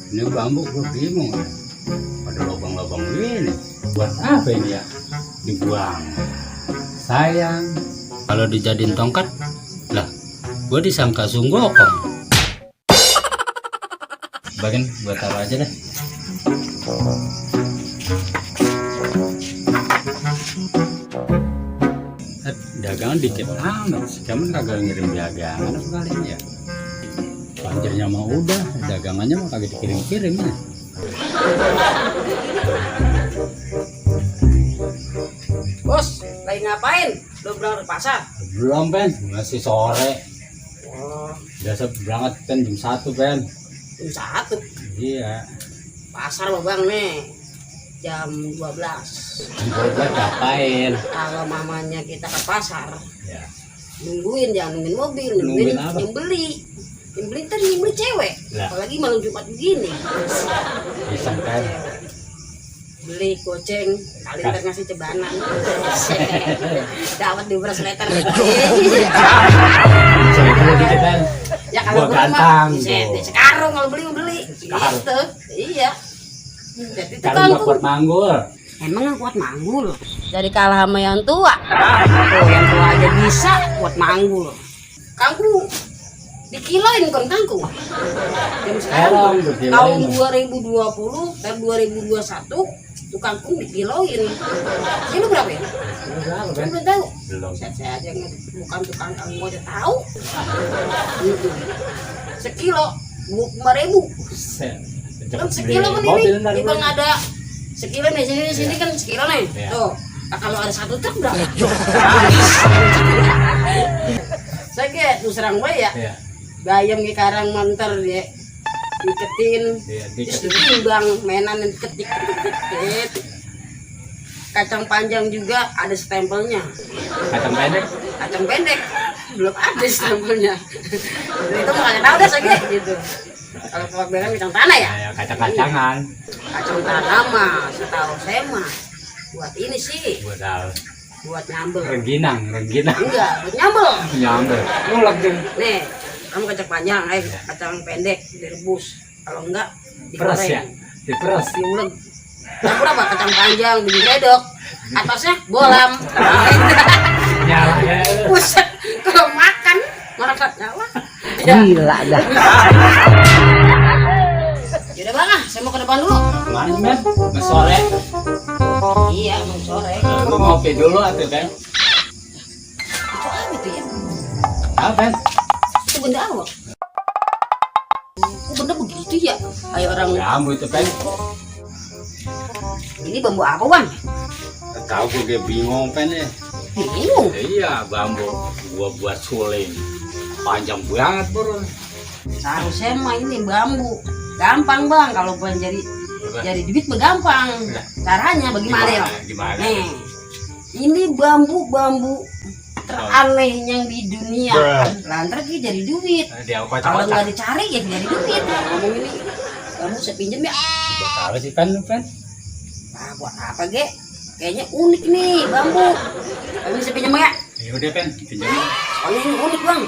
Ini bambu gue bingung, ada lubang-lubang ini. Buat apa ini ya? Dibuang. Sayang. Kalau dijadiin tongkat, lah, gue disangka sunggokong. Bagian gue taruh aja deh. Dagangan dikit amat, cuman kagak ngirim dagangan sekali ini ya. Banjirnya mah udah, dagangannya mah kagak dikirim-kirim ya. Bos, lagi ngapain? Belum berangkat ke pasar? Belum, Ben, masih sore. Oh, Biasa berangkat kan jam 1, Ben. jam 1. Iya. Pasar mah bang nih, jam 12. Gue ngapain? Kalau mamanya kita ke pasar, Ya. nungguin, jangan nungguin mobil, Nungguin apa? yang beli. Yang beli ntar yang beli cewek. Lah. Apalagi malam Jumat begini. Bisa kan? Beli goceng, kali ntar ngasih cebanan. Dapat di beras liter. Saya dikit, Ben. Ya kalau Gua beli mah, gantang, di tuh. sekarang kalau beli beli. Sekarang. Gitu. Iya. Jadi Sekarang tukang gak tuh. kuat manggul. Emang yang kuat manggul? Jadi kalah sama yang tua. Tuh, yang tua aja bisa kuat manggul. Kangkung dikiloin bukan kangkung. Jam sekarang dikiloin. tahun 2020 dan 2021 tuh kangkung dikiloin. Ini berapa ya? Berapa, Ben? Saya belum tahu. Belum. Saya aja bukan tukang kangkung aja tahu. Gitu. Sekilo 25.000. Kan sekilo kan ini, bang ada sekilo nih, sini kan sekilo nih. Iya. Tuh, nah, kalau ada satu truk berapa? Saya kayak tuh serang gue ya, Iya. bayam ke karang mantar ya, diketin, Iya, terus dikit. ditimbang, mainan yang diketik. Kacang panjang juga ada stempelnya. Kacang pendek. Kacang pendek belum ada stempelnya. Itu makanya tahu deh saya gitu. Kalau kelak beran kacang tanah ya? Ya, kacang-kacangan. Kacang tanah mah setahu saya mah buat ini sih, Buat tahu. buat nyambel. Rengginang. Enggak, buat nyambel. Nyambel. Ngulek deh. Nih, kamu kacang panjang, kacang pendek direbus. Kalau enggak Peres ya? digoreng, Diperes. diulek. Campur apa? Kacang panjang, digredok. Atasnya bolam. Nyala ya. Buset, kalau makan merasa nyala. Gila dah. Yaudah bang, saya mau ke depan dulu. Kemana sih, Ben? Ke sore. Iya, mau sore. Lu ngopi dulu atuh, Ben. Itu apa itu ya? Apa, Ben? Itu benda apa? Kok benda begitu ya? Kayak orang, Bambu itu, Ben. ini bambu apa bang? Tahu gue bingung, Ben ya. Bingung. Iya, bambu gua buat suling. Panjang banget, Bro. Seharusnya mah ini bambu. Gampang bang, kalau bukan jadi duit mah gampang. Caranya bagaimana ya? Gimana? Nih, ini bambu teraneh yang di dunia. Lantar kita jadi duit. Dia Kalau kocak-kocak. nggak dicari ya jadi duit. Ngomong ini, kamu saya pinjam ya? Buat apa sih, Ben? Ah, buat apa ge? Kayaknya unik nih bambu. Kamu bisa pinjam ya? Ya udah, Ben, pinjam. Oh ini unik bang.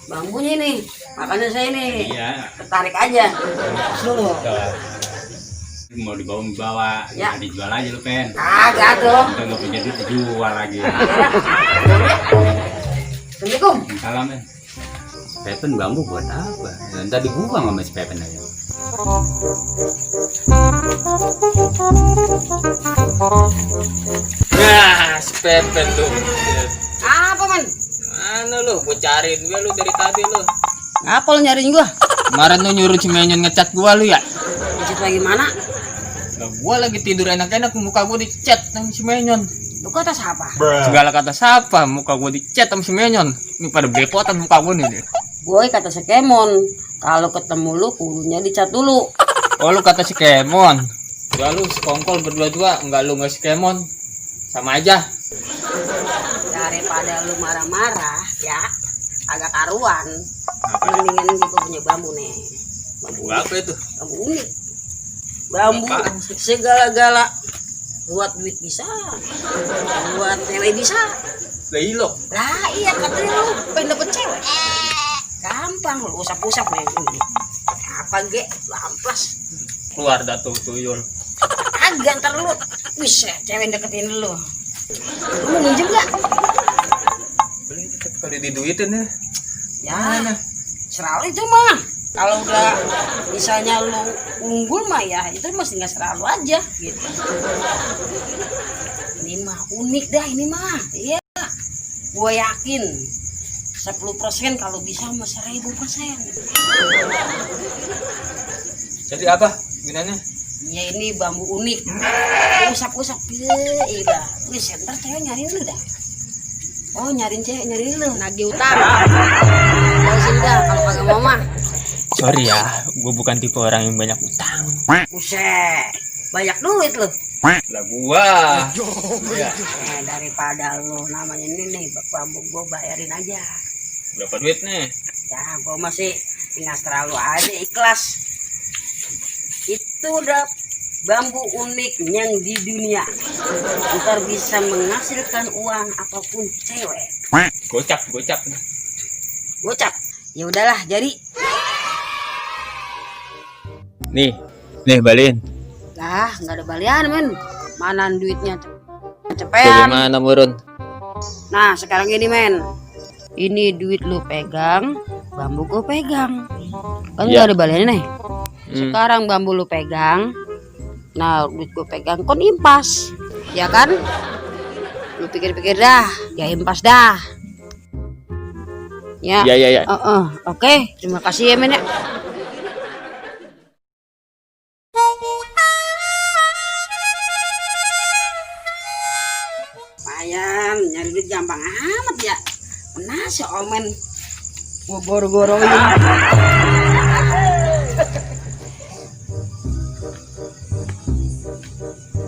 Bambunya ini, makanya saya nih Iya. tertarik aja. Dulu. Tuh. Mau dibawa, Ya. ya dijual aja lu, Ben. Agak dong. Udah nggak punya duit dijual lagi. Assalamualaikum. Salam, Ben. Pepen bambu buat apa? Nanti dibuang sama si Pepen aja. Nah, si Pepen tuh. Apa man? Mana lu? Gua cariin gue lu dari tadi lu. Ngapa lo nyariin gua? Kemarin lu nyuruh si Menyon ngecat gua lu ya? Si Maksud bagaimana? Lah gua lagi tidur enak-enak, muka gua dicat sama si Menyon. Lu kata siapa? Segala kata siapa, muka gua dicat sama si Menyon. Ini pada belepotan muka gua nih. Boy kata si Kemon, kalau ketemu lu kudunya dicat dulu. Oh lu kata si Kemon. Ya lu sekongkol berdua-dua, enggak lu enggak si Kemon. Sama aja. Daripada lu marah-marah ya, agak karuan. Mendingan gue punya bambu nih. Bambu apa itu? Bambu unik. Bambu Apaan? segala-gala. Buat duit bisa, buat cewek bisa. Lah ilo. Lah iya katanya lu pengen dapet cewek. Gampang lu usap-usap nih ini. Apa ge? Lamplas. Keluar dah tuh tuyul. Agak ntar lu bisa cewek deketin lu. Lu mau minjem gak? Beli kali diduitin ya. Ya, selalu itu mah. Kalau udah misalnya lu unggul mah ya itu mesti nggak selalu aja gitu. Ini mah unik dah ini mah. Iya. Gue yakin 10% kalau bisa mah 1000%. Jadi apa gunanya? Ya ini bambu unik. Usap-usap iya. Wis ntar cewek nyariin lu dah. Oh nyariin cewek nyariin lu nagih utang. Kalau sini dah kalau kagak mau mah. Sorry ya, gue bukan tipe orang yang banyak utang. Buset, banyak duit lu. Lah gua. Ya, Daripada lu namanya ini nih bambu gua bayarin aja. berapa duit nih? Ya gua masih tinggal terlalu aja ikhlas. Itu udah bambu unik yang di dunia. Ntar bisa menghasilkan uang ataupun cewek. Gocap. Gocap. Ya udahlah jadi. Nih baliin. Lah nggak ada balian men. Mana duitnya? Cepetan. Bagaimana murun? Nah sekarang ini men. Ini duit lu pegang, bambu gua pegang. Kan nggak ada baliannya nih. Sekarang bambu lu pegang. Nah duit gua pegang kon impas. Ya kan? Lu pikir-pikir dah, ya impas dah. Ya. Ya. Oke, terima kasih ya men ya. Lumayan, nyari duit gampang amat ya. Nah si Omen gua goro-goroin.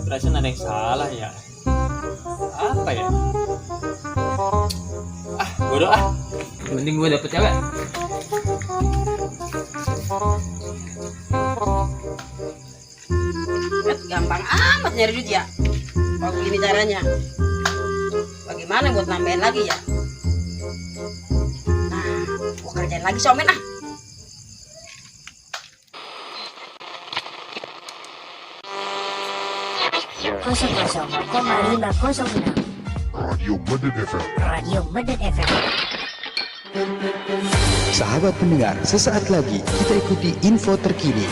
Perasaan ada yang salah ya. Apa ya? Bodoh ah. Mending gue dapet cewek. Gampang amat nyari duit ya. Kalau begini caranya. Bagaimana buat nambahin lagi ya? Nah, gua kerjain lagi si Omen ah. Kosong 506 Radio Medan FM. Radio Medan FM. Sahabat pendengar, sesaat lagi kita ikuti info terkini.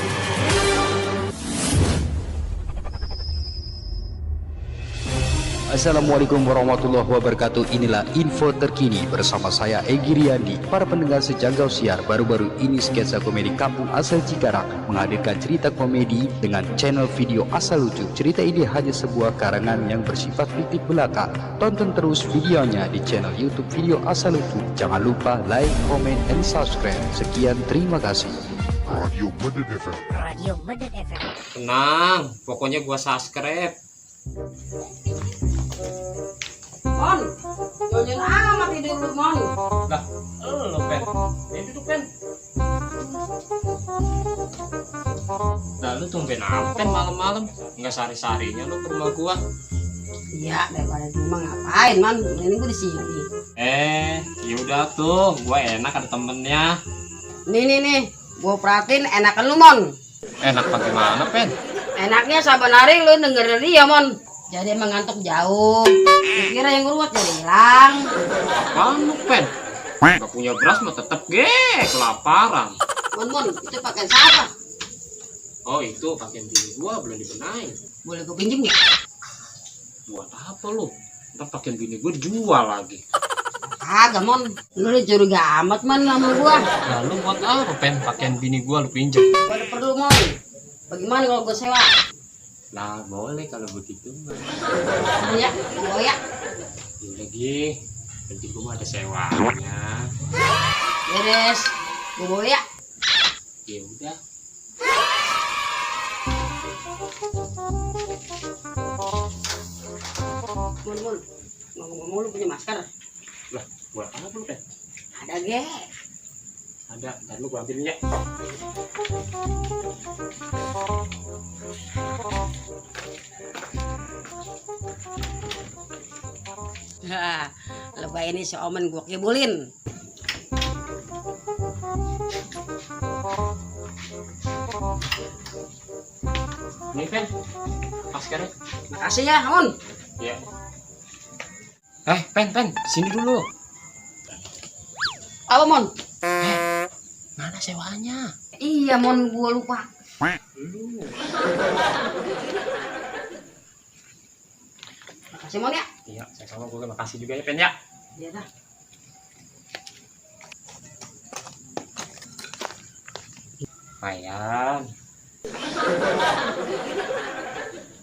Assalamualaikum warahmatullahi wabarakatuh. Inilah info terkini bersama saya Egy Riyandi. Para pendengar sejangkau siar, baru-baru ini sketsa komedi Kampung Asal Cikarang menghadirkan cerita komedi dengan channel video asal lucu. Cerita ini hanya sebuah karangan yang bersifat fiktif belaka. Tonton terus videonya di channel YouTube Video Asal Lucu. Jangan lupa like, comment, and subscribe. Sekian, terima kasih. Radio Medan FM. Radio Medan FM. Tenang, pokoknya gua subscribe. Mon, jangan amat hidup lu Mon. Lah, lo pen. Ini duduk pen. Nah, lu tumben pen malam-malam. Enggak sehari-harinya lu ke rumah gua. Iya, daripada di rumah ngapain Man? Ini gua di sini. Yaudah tuh, gua enak ada temennya. Nih, gua perhatiin enakan lu Mon. Enak bagaimana pen? Enaknya saban hari lu dengerin dia Mon. Jadi emang ngantuk jauh. Kira yang ruwet jadi hilang. Apaan lu pen? Gak punya beras mah tetep kelaparan. Mon, itu pakaian siapa? Oh itu pakaian bini gua belum dibenahin. Boleh gua pinjem nggak? Buat apa lu? Ntar pakaian bini gua dijual lagi. Kagak Mon, lu udah curiga amat Man sama gua. Lalu buat apa pen pakaian bini gua lu pinjem? Gua ada perlu Mon. Bagaimana kalau gue sewa? Lah boleh kalau begitu mah. Ya, gue ya. Ya lagi, nanti gue mah ada sewanya. Beres, gue bawa ya. Ya udah. Mun, ngomong-ngomong lu punya masker? Lah, buat apa lu teh? Ada ge. Ada, ntar lu gua ambilin ya. Nah, lebay ini si Omen gue kibulin. Nih Pen, maskernya. Makasih ya, Omen. Ya. Pen, sini dulu. Apa, Mon? Mana sewanya? Iya, Mon, gue lupa. Lu. Makasih, Mon ya. Iya, saya sama gue makasih juga ya Pen ya. Iya dah. Lumayan.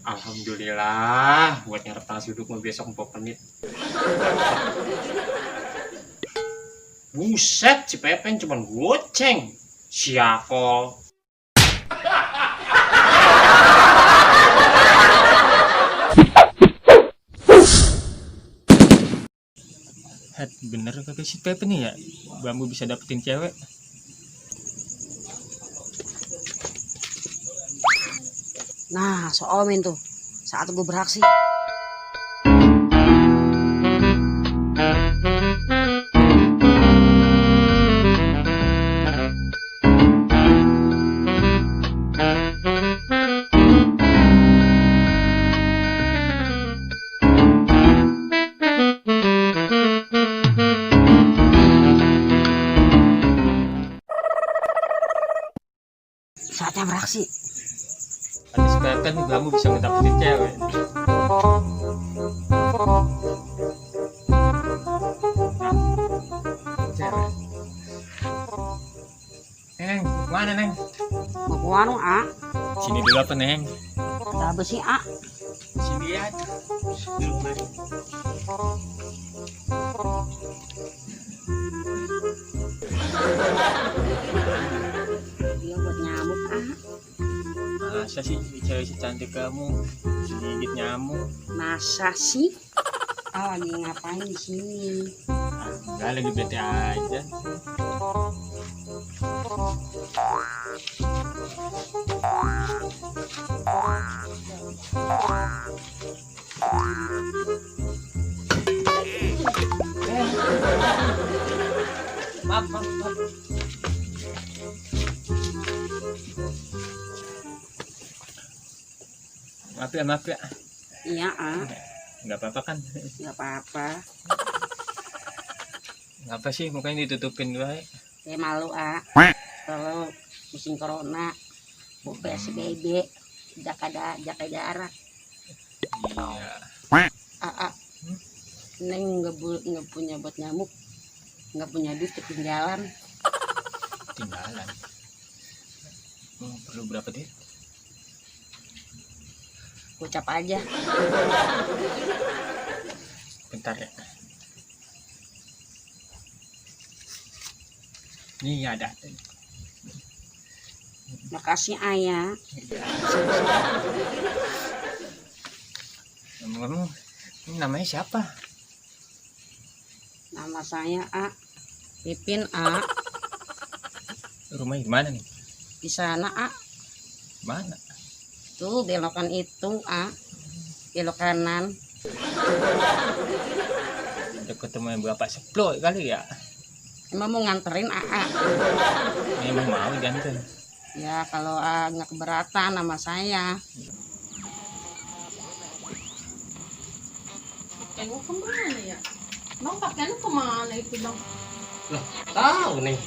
Alhamdulillah, buat nyarap tanggal duduk mau besok 4 menit. Buset, si Pepen cuman goceng. Siakol. Bener kagak si Pepen nih ya? Bambu bisa dapetin cewek. Nah, so Omen tuh. Saat gue beraksi. Saatnya beraksi. Ada si Pepen nih bambu bisa ngedapetin cewek. Cewek. Neng, mana Neng? Mau ke warung, A. Sini dulu apa Neng? Ada apa sih, A? Sini aja. Duduk mari. Dia buat nyamuk, A. Masa sih cewek secantik kamu digigit nyamuk? Masa sih? A lagi ngapain di sini? Enggak, lagi bete aja. Maaf. Maaf ya. Iya, A. Nggak apa-apa kan? Nggak apa-apa. Ngapa sih mukanya ditutupin baik? Kayak malu, A. Kalau musim corona, PSBB, jaga jarak. Iya. A. Neng nggak punya buat nyamuk, nggak punya duit ketinggalan. Tinggalan. Perlu berapa duit? Ucap aja. Bentar ya. Nih ada. Makasih, Ayah. Ngomong-ngomong, ini namanya siapa? Nama saya A. Pipin, A. Rumahnya di mana nih? Di sana, A. Mana? Tuh belokan itu, A. Belok kanan. Ada ketemu Bapak Seplo kali ya? Emang mau nganterin AA? Memang mau diantar. Ya kalau A nggak keberatan sama saya. Kamu kemana ya? Bang pakaiannya kemana itu bang? Lah, tahu nih.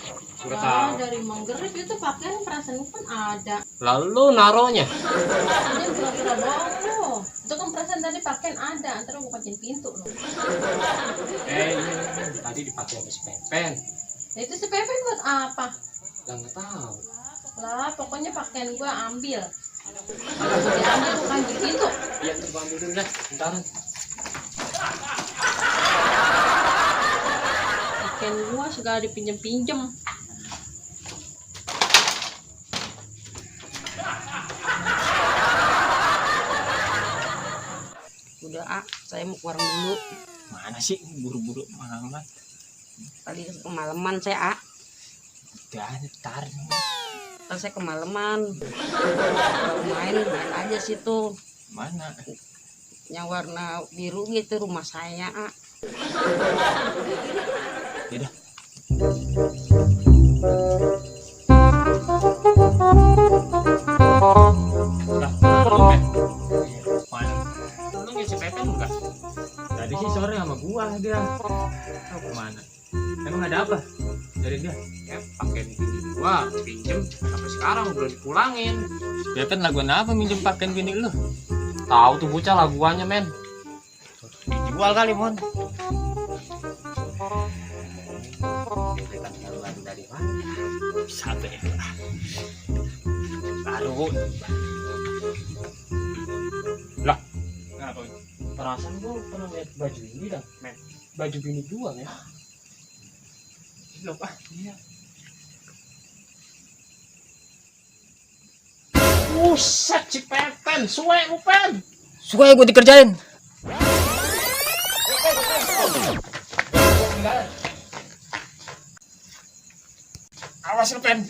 Enggak tahu. Dari Manggerip itu pakaian perasaan kan ada. Lalu naronya. Dia pura-pura bohong loh. Itu kan perasaan tadi pakaian ada. Ntar aku bukain pintu loh. Iya. Tadi dipakai habis Pepen. Nah, itu si Pepe buat apa? Lah nggak tahu. Lah, pokoknya pakaian gua ambil. Kalau gua diambil, gua kunci pintu. Iya, gua ambil dulu dah. Bentar. Pakaian gua segala dipinjem-pinjem. Udah, saya mau keluar dulu. Mana sih buru-buru amat? Tadi kemalaman saya, Udah, ntar. Kan saya kemalaman. Kalau main aja situ. Mana? Yang warna biru gitu rumah saya, Yaudah. Lah, Pepen. Mana? Lu ngisi Pepen enggak? Tadi sih sore sama gua dia. Tahu kemana? Emang ada apa dari dia? Ya pakaian bini gua pinjem sampai sekarang belum dipulangin. Pepen laguan apa minjem pakaian bini lu? Tahu tuh bocah laguannya, men. Dijual kali, Mon. Lagu dari mana? Satu itu lah. Baru. Lah, ngapa? Perasaan gua pernah lihat baju ini dah, men. Baju bini gua, men. Loh, iya. Buset, si Pepen, suwe lu, Pen. Suka ya gue dikerjain. Awas lu, Pen.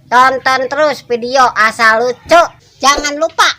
Tonton terus video asal lucu. Jangan lupa